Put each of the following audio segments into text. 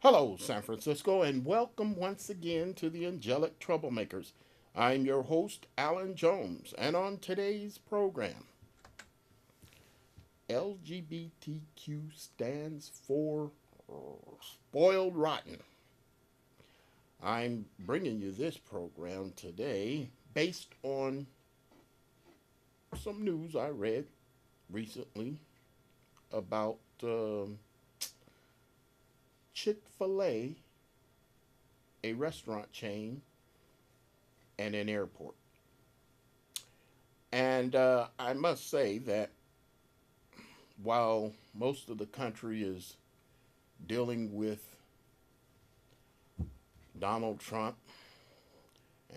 Hello, San Francisco, and welcome once again to the Angelic Troublemakers. I'm your host, Alan Jones, and on today's program, LGBTQ stands for Spoiled Rotten. I'm bringing you this program today based on some news I read recently about Chick fil a restaurant chain, and an airport. And I must say that while most of the country is dealing with Donald Trump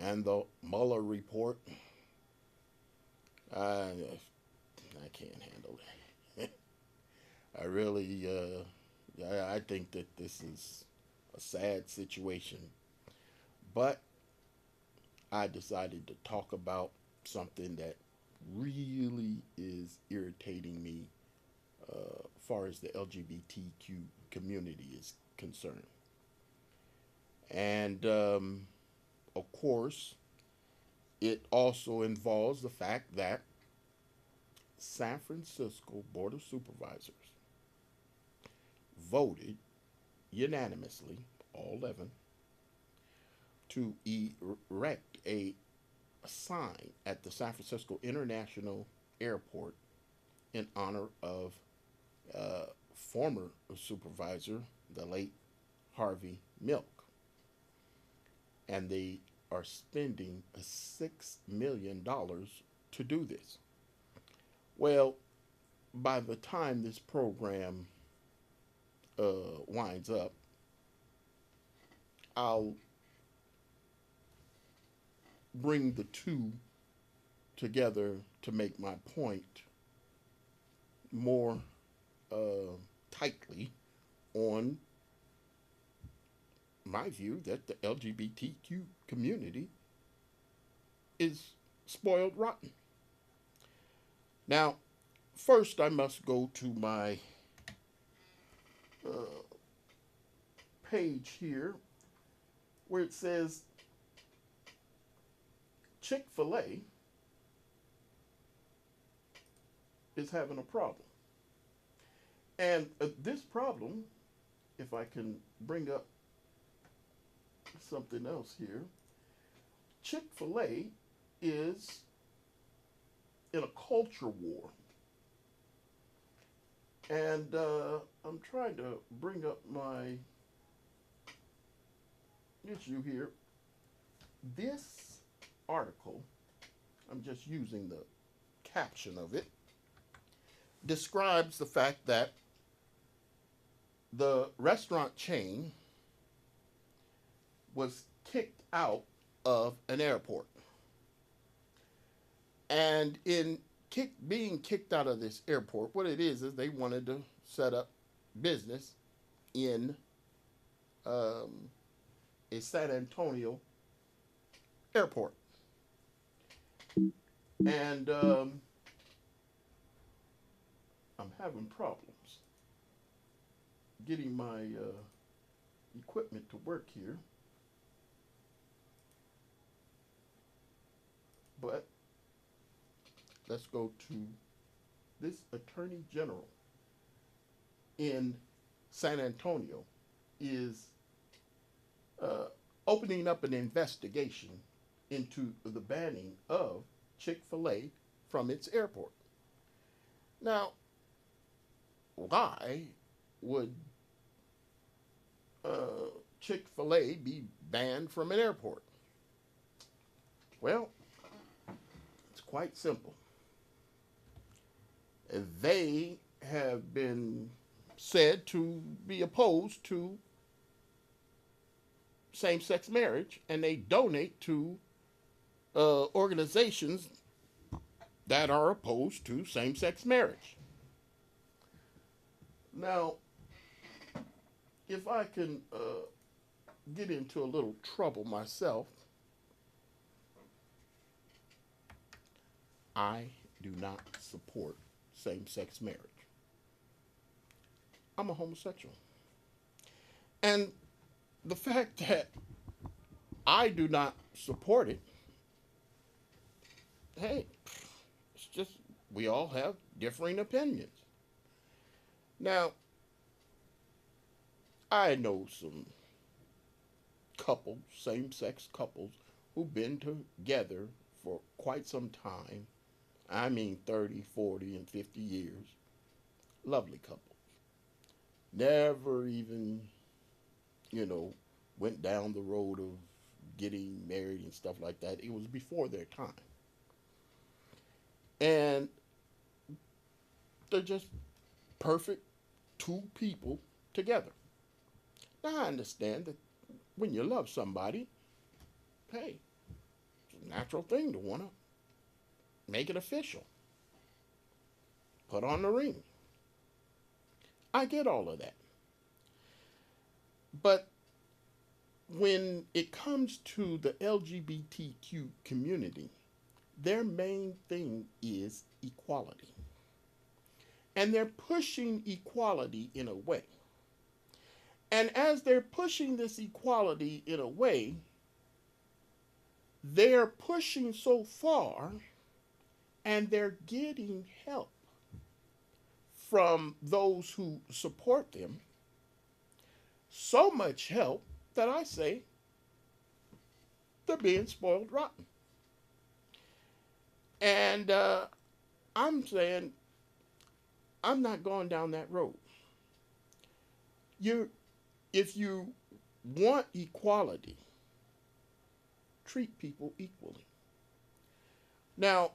and the Mueller report, I can't handle it. I really, I think that this is a sad situation. But I decided to talk about something that really is irritating me as far as the LGBTQ community is concerned. And of course, it also involves the fact that San Francisco Board of Supervisors voted unanimously, all 11, to erect a sign at the San Francisco International Airport in honor of former supervisor, the late Harvey Milk. And they are spending $6 million to do this. Well, by the time this program winds up, I'll bring the two together to make my point more tightly on my view that the LGBTQ community is spoiled rotten. Now, first I must go to my uh, page here where it says Chick fil A is having a problem. And this problem, if I can bring up something else here, Chick fil A is in a culture war. And I'm trying to bring up my issue here. This article, I'm just using the caption of it, describes the fact that the restaurant chain was kicked out of an airport. And in being kicked out of this airport, what it is they wanted to set up business in a San Antonio airport. And I'm having problems getting my equipment to work here. But let's go to this attorney general in San Antonio is opening up an investigation into the banning of Chick fil A from its airport. Now, why would Chick fil A be banned from an airport? Well, it's quite simple. They have been said to be opposed to same sex marriage, and they donate to organizations that are opposed to same sex marriage. Now, if I can get into a little trouble myself, I do not support same sex marriage. I'm a homosexual. And the fact that I do not support it, hey, it's just we all have differing opinions. Now, I know some couples, same sex couples, who've been together for quite some time. I mean 30, 40, and 50 years. Lovely couple. Never even, you know, went down the road of getting married and stuff like that. It was before their time. And they're just perfect two people together. Now, I understand that when you love somebody, hey, it's a natural thing to want to make it official, put on the ring. I get all of that. But when it comes to the LGBTQ community, their main thing is equality. And they're pushing equality in a way. And as they're pushing this equality in a way, they're pushing so far and they're getting help from those who support them. So much help that I say they're being spoiled rotten. And I'm saying I'm not going down that road. You, if you want equality, treat people equally. Now,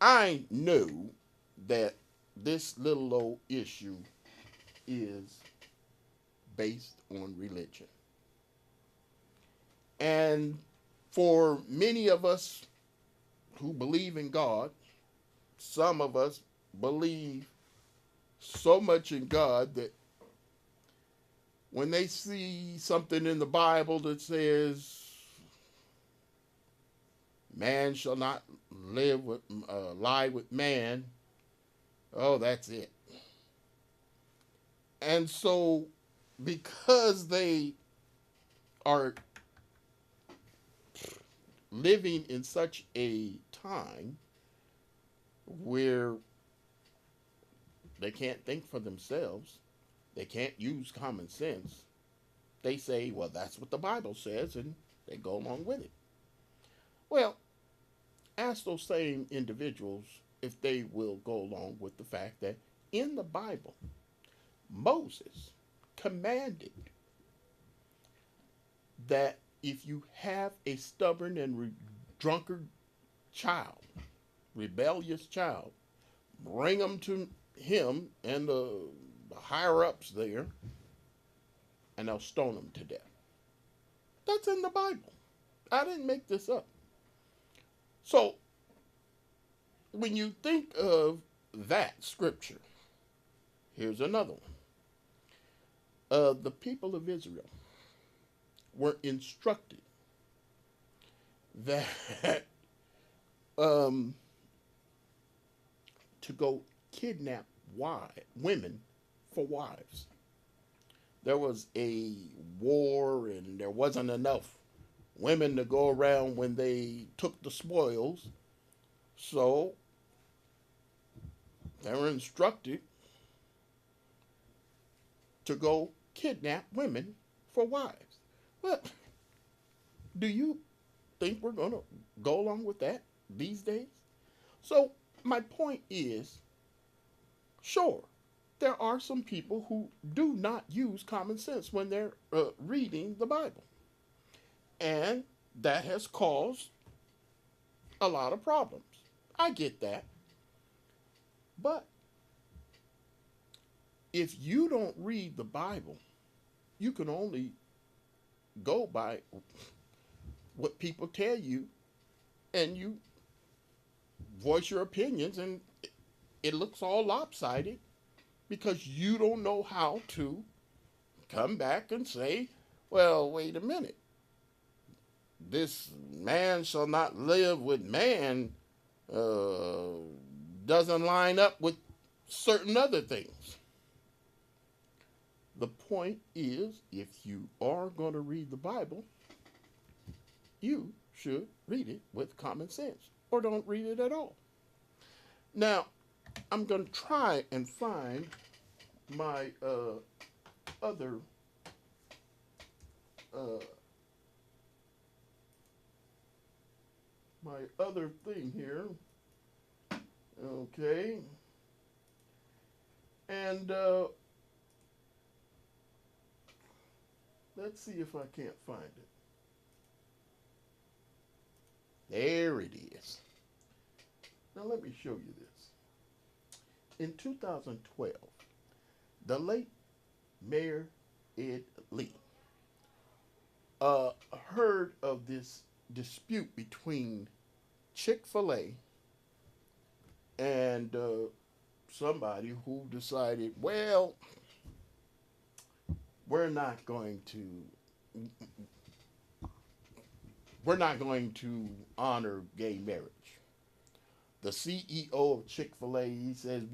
I know that this little old issue is based on religion. And for many of us who believe in God, some of us believe so much in God that when they see something in the Bible that says man shall not lie with man, oh, that's it. And so, because they are living in such a time where they can't think for themselves, they can't use common sense, they say, well, that's what the Bible says, and they go along with it. Well, ask those same individuals if they will go along with the fact that in the Bible, Moses commanded that if you have a stubborn and drunkard child, rebellious child, bring them to him and the higher ups there, and they'll stone them to death. That's in the Bible. I didn't make this up. So, when you think of that scripture, here's another one. The people of Israel were instructed that to go kidnap women for wives. There was a war and there wasn't enough women to go around when they took the spoils. So they were instructed to go kidnap women for wives. Well, do you think we're going to go along with that these days? So my point is, sure, there are some people who do not use common sense when they're reading the Bible. And that has caused a lot of problems. I get that. But if you don't read the Bible, you can only go by what people tell you, and you voice your opinions, and it looks all lopsided because you don't know how to come back and say, well, wait a minute. This man shall not live with man doesn't line up with certain other things. The point is, if you are going to read the Bible, you should read it with common sense or don't read it at all. Now, I'm going to try and find my other uh, thing here. Okay, and let's see if I can't find it. There it is. Now let me show you this. In 2012, the late Mayor Ed Lee heard of this dispute between Chick-fil-A and somebody who decided, well, we're not going to honor gay marriage. The CEO of Chick-fil-A, he says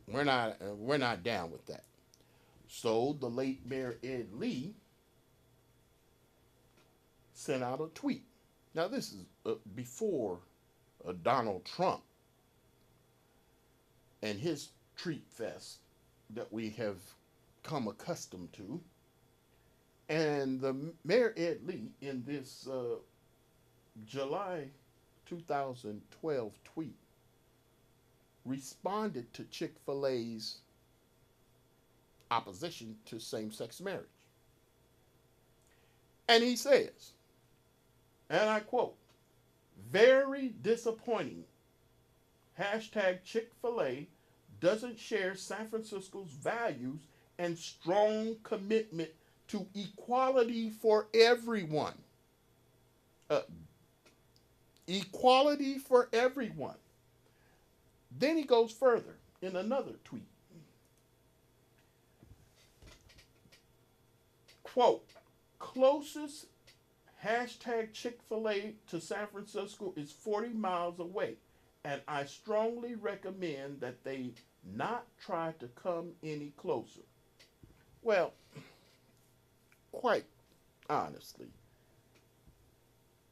we're not down with that. So the late Mayor Ed Lee sent out a tweet. Now this is before Donald Trump and his treat fest that we have come accustomed to. And the Mayor Ed Lee, in this July 2012 tweet, responded to Chick-fil-A's opposition to same-sex marriage. And he says, and I quote, "Very disappointing. Hashtag Chick-fil-A doesn't share San Francisco's values and strong commitment to equality for everyone." Equality for everyone. Then he goes further in another tweet. Quote, "Closest hashtag Chick-fil-A to San Francisco is 40 miles away, and I strongly recommend that they not try to come any closer." Well, quite honestly,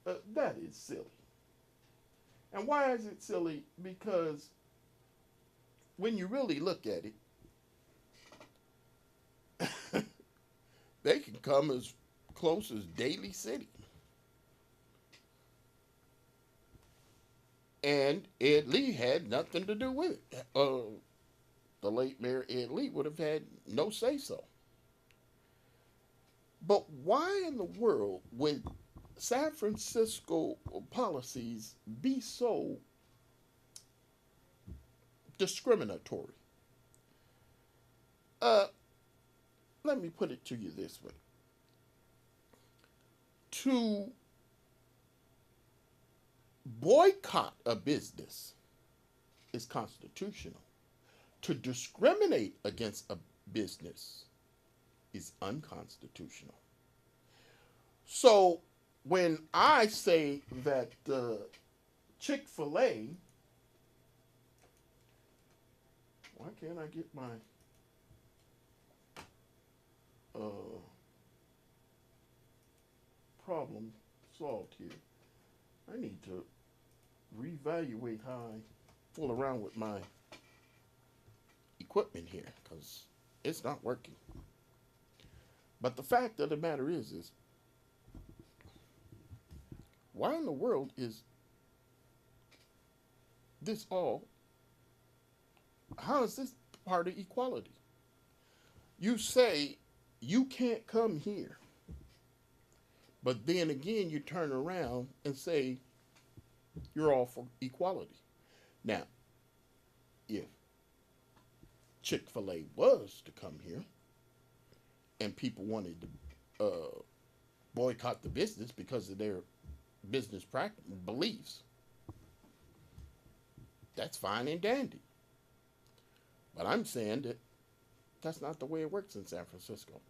that is silly. And why is it silly? Because when you really look at it, they can come as close as Daly City. And Ed Lee had nothing to do with it. The late Mayor Ed Lee would have had no say-so. But why in the world would San Francisco policies be so discriminatory? Let me put it to you this way. To boycott a business is constitutional. To discriminate against a business is unconstitutional. So when I say that Chick-fil-A, why can't I get my problem solved here? I need to reevaluate how I fool around with my equipment here, because it's not working. But the fact of the matter is why in the world is this all? How is this part of equality? You say you can't come here, but then again you turn around and say you're all for equality. Now, if Chick-fil-A was to come here and people wanted to boycott the business because of their business beliefs, that's fine and dandy. But I'm saying that that's not the way it works in San Francisco.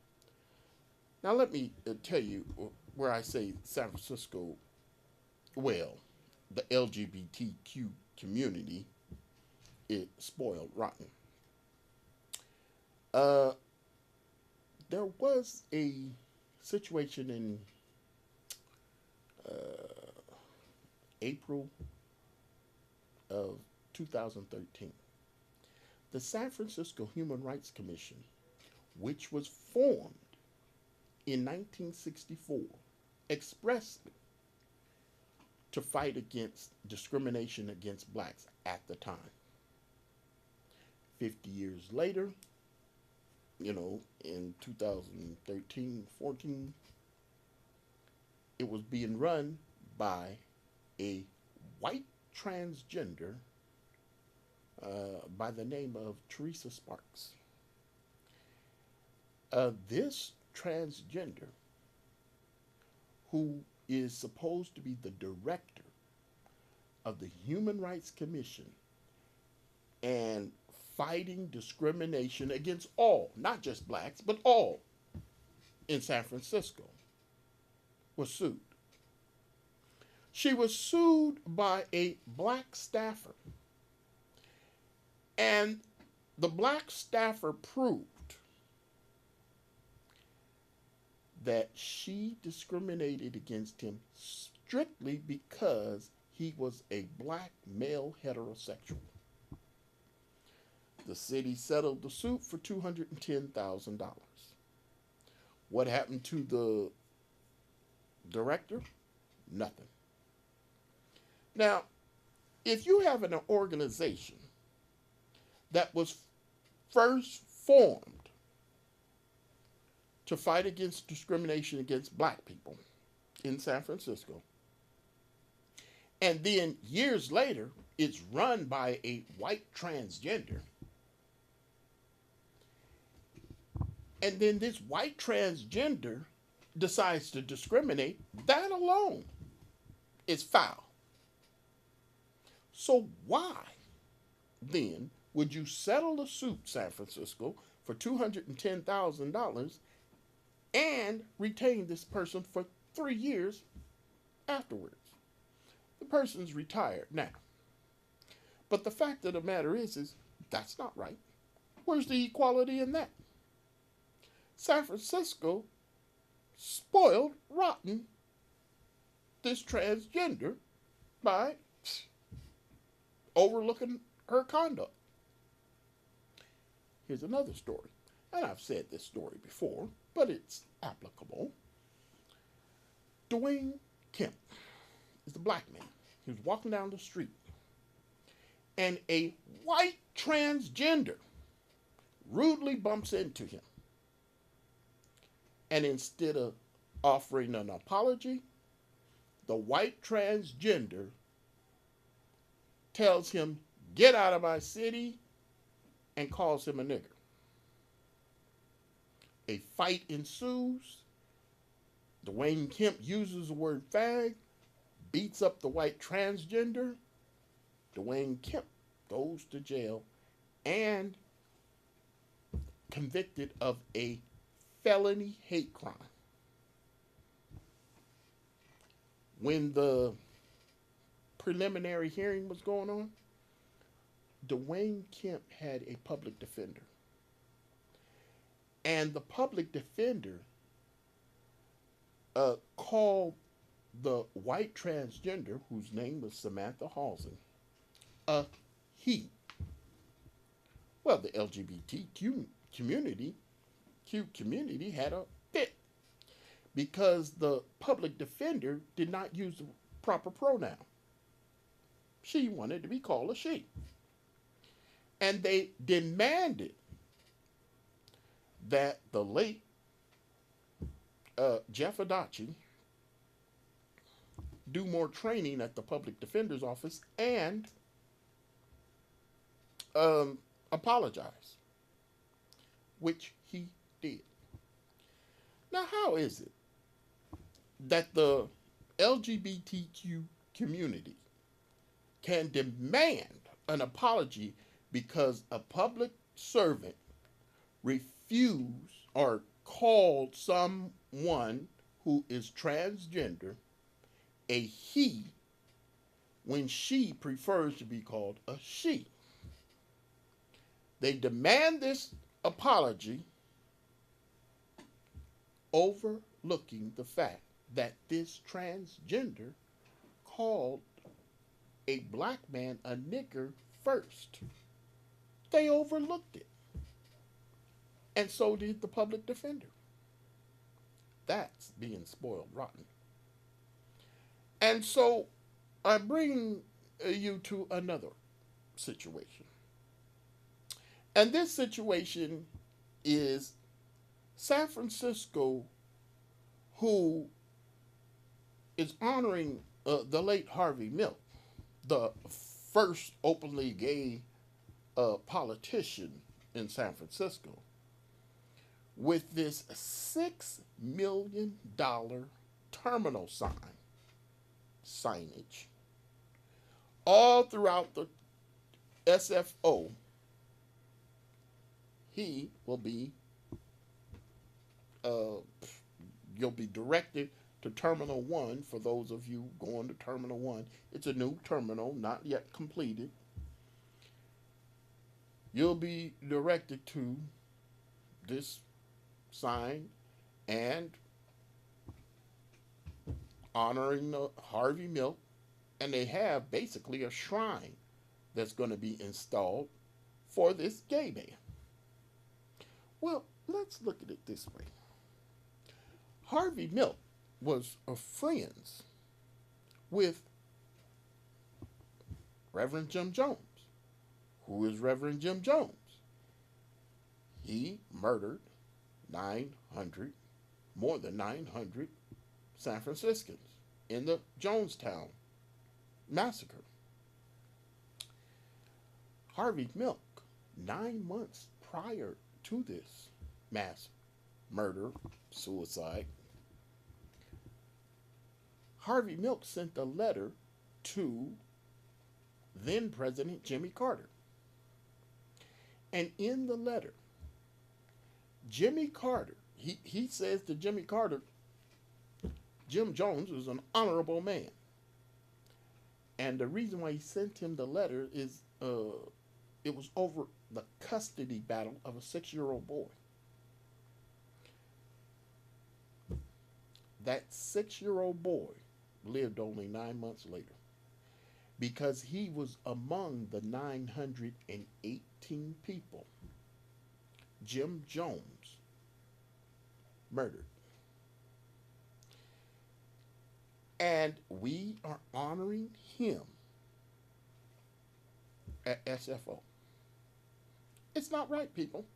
Now let me tell you where I say San Francisco, well, the LGBTQ community is spoiled rotten. there was a situation in April of 2013. The San Francisco Human Rights Commission, which was formed in 1964 expressly to fight against discrimination against blacks at the time. 50 years later, in 2013, 14, it was being run by a white transgender by the name of Teresa Sparks. This transgender, who is supposed to be the director of the Human Rights Commission and fighting discrimination against all, not just blacks, but all in San Francisco, was sued. She was sued by a black staffer. And the black staffer proved that she discriminated against him strictly because he was a black male heterosexual. The city settled the suit for $210,000. What happened to the director? Nothing. Now, if you have an organization that was first formed to fight against discrimination against black people in San Francisco, and then years later it's run by a white transgender, and then this white transgender decides to discriminate, that alone is foul. So why then would you settle the suit, San Francisco, for $210,000 and retain this person for 3 years afterwards? The person's retired now. But the fact of the matter is that's not right. Where's the equality in that? San Francisco spoiled rotten this transgender by overlooking her conduct. Here's another story, and I've said this story before, but it's applicable. Dwayne Kemp is a black man. He was walking down the street, and a white transgender rudely bumps into him. And instead of offering an apology, the white transgender tells him, "Get out of my city," and calls him a nigger. A fight ensues. Dwayne Kemp uses the word fag, beats up the white transgender. Dwayne Kemp goes to jail and convicted of a felony hate crime. When the preliminary hearing was going on, Dwayne Kemp had a public defender. And the public defender called the white transgender, whose name was Samantha Halsey, a he. Well, the LGBTQ community had a fit because the public defender did not use the proper pronoun. She wanted to be called a she. And they demanded that the late Jeff Adachi do more training at the public defender's office and apologize, which he did. Now, how is it that the LGBTQ community can demand an apology because a public servant refused or called someone who is transgender a he when she prefers to be called a she? They demand this apology, overlooking the fact that this transgender called a black man a nigger first. They overlooked it. And so did the public defender. That's being spoiled rotten. And so I bring you to another situation. And this situation is San Francisco, who is honoring the late Harvey Milk, the first openly gay politician in San Francisco, with this $6 million terminal signage all throughout the SFO. He will be, you'll be directed to Terminal 1 for those of you going to Terminal 1. It's a new terminal, not yet completed. You'll be directed to this sign and honoring Harvey Milk, and they have basically a shrine that's going to be installed for this gay man. Well, let's look at it this way. Harvey Milk was friends with Reverend Jim Jones. Who is Reverend Jim Jones? He murdered more than 900 San Franciscans in the Jonestown massacre. Harvey Milk, 9 months prior to this mass murder, suicide, Harvey Milk sent a letter to then President Jimmy Carter. And in the letter, Jimmy Carter, he says to Jimmy Carter, Jim Jones is an honorable man. And the reason why he sent him the letter is it was over the custody battle of a 6-year-old boy. That 6-year-old boy lived only 9 months later because he was among the 918 people Jim Jones murdered. And we are honoring him at SFO. It's not right, people.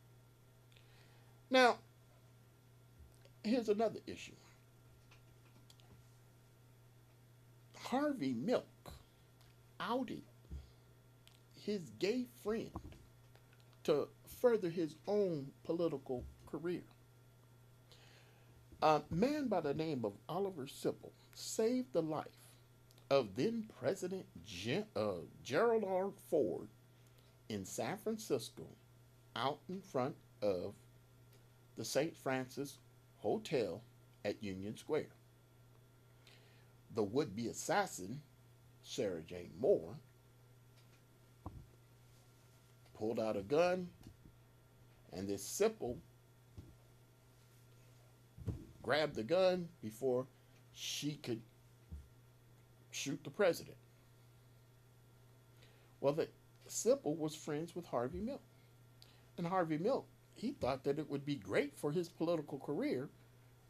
Now, here's another issue. Harvey Milk outed his gay friend to further his own political career. A man by the name of Oliver Sipple saved the life of then President Gerald R. Ford in San Francisco out in front of the St. Francis Hotel at Union Square. The would-be assassin, Sarah Jane Moore, pulled out a gun, and this Sipple grabbed the gun before she could shoot the president. Well, the Sipple was friends with Harvey Milk. And Harvey Milk, he thought that it would be great for his political career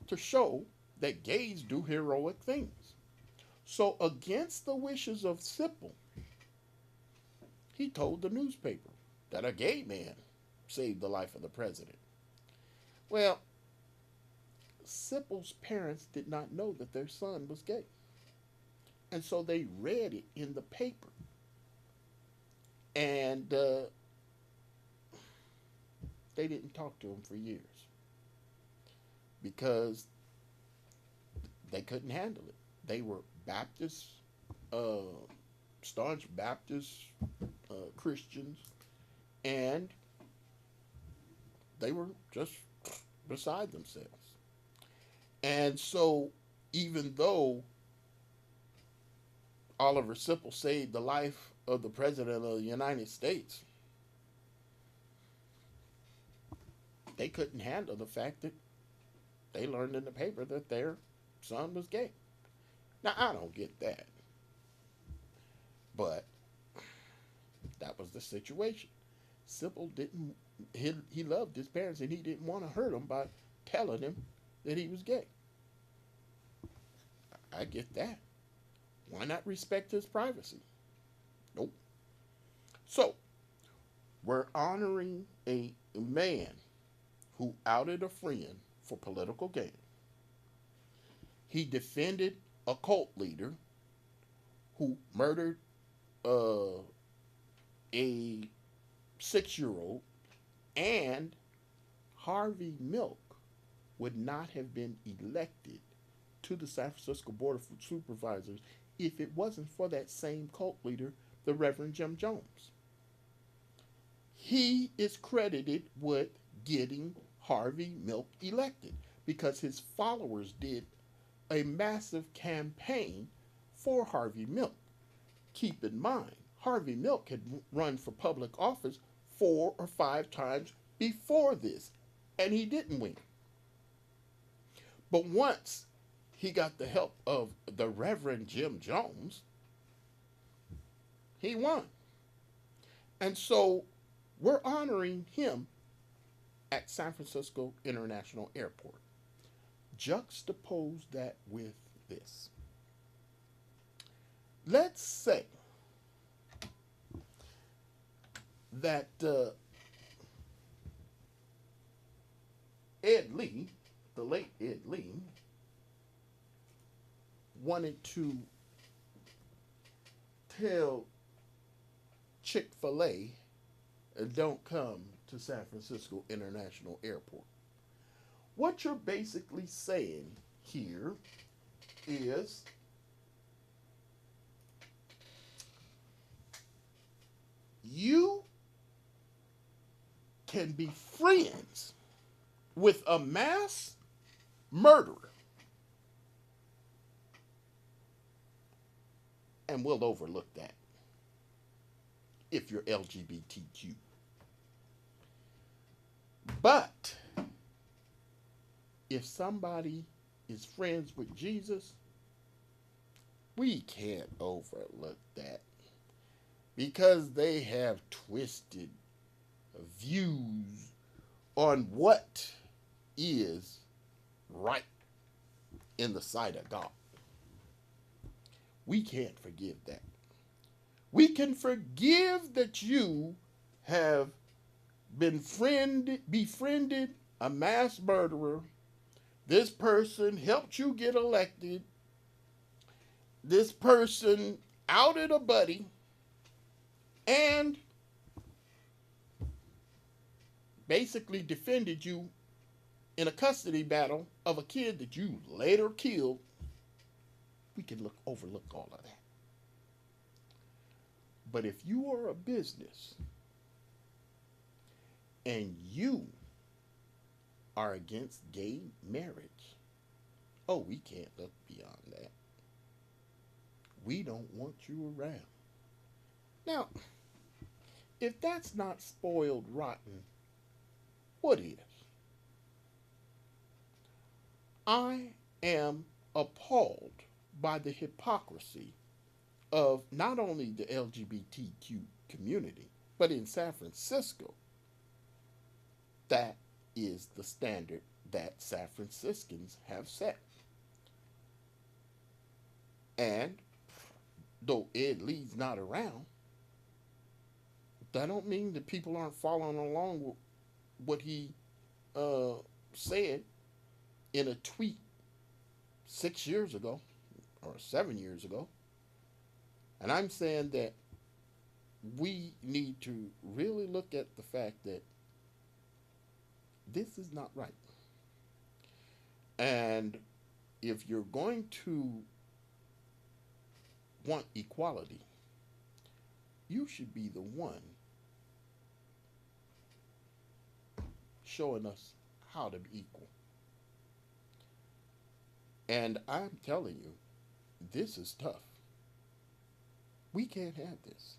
to show that gays do heroic things. So against the wishes of Sipple, he told the newspaper that a gay man saved the life of the president. Well, Sipple's parents did not know that their son was gay. And so they read it in the paper. And they didn't talk to him for years because they couldn't handle it. They were Baptist, staunch Baptist Christians, and they were just beside themselves. And so even though Oliver Sipple saved the life of the President of the United States, they couldn't handle the fact that they learned in the paper that their son was gay. Now, I don't get that, but that was the situation. Simple didn't, he loved his parents and he didn't want to hurt them by telling him that he was gay. I get that. Why not respect his privacy? Nope. So, we're honoring a man who outed a friend for political gain. He defended a cult leader who murdered a 6-year-old, and Harvey Milk would not have been elected to the San Francisco Board of Supervisors if it wasn't for that same cult leader, the Reverend Jim Jones. He is credited with getting Harvey Milk elected because his followers did a massive campaign for Harvey Milk. Keep in mind, Harvey Milk had run for public office 4 or 5 times before this, and he didn't win. But once he got the help of the Reverend Jim Jones, he won. And so we're honoring him at San Francisco International Airport. Juxtapose that with this. Let's say that Ed Lee, the late Ed Lee, wanted to tell Chick-fil-A, don't come to San Francisco International Airport. What you're basically saying here is you can be friends with a mass murderer and we'll overlook that if you're LGBTQ. But if somebody is friends with Jesus, we can't overlook that because they have twisted views on what is right in the sight of God. We can't forgive that. We can forgive that you have befriended a mass murderer. This person helped you get elected. This person outed a buddy and basically defended you in a custody battle of a kid that you later killed. We can overlook all of that. But if you are a business and you are against gay marriage, oh, we can't look beyond that. We don't want you around. Now, if that's not spoiled rotten, what is? I am appalled by the hypocrisy of not only the LGBTQ community, but in San Francisco. That is the standard that San Franciscans have set. And though Ed Lee's not around, that don't mean that people aren't following along with what he said in a tweet 6 years ago or 7 years ago. And I'm saying that we need to really look at the fact that this is not right. And if you're going to want equality, you should be the one showing us how to be equal. And I'm telling you, this is tough. We can't have this.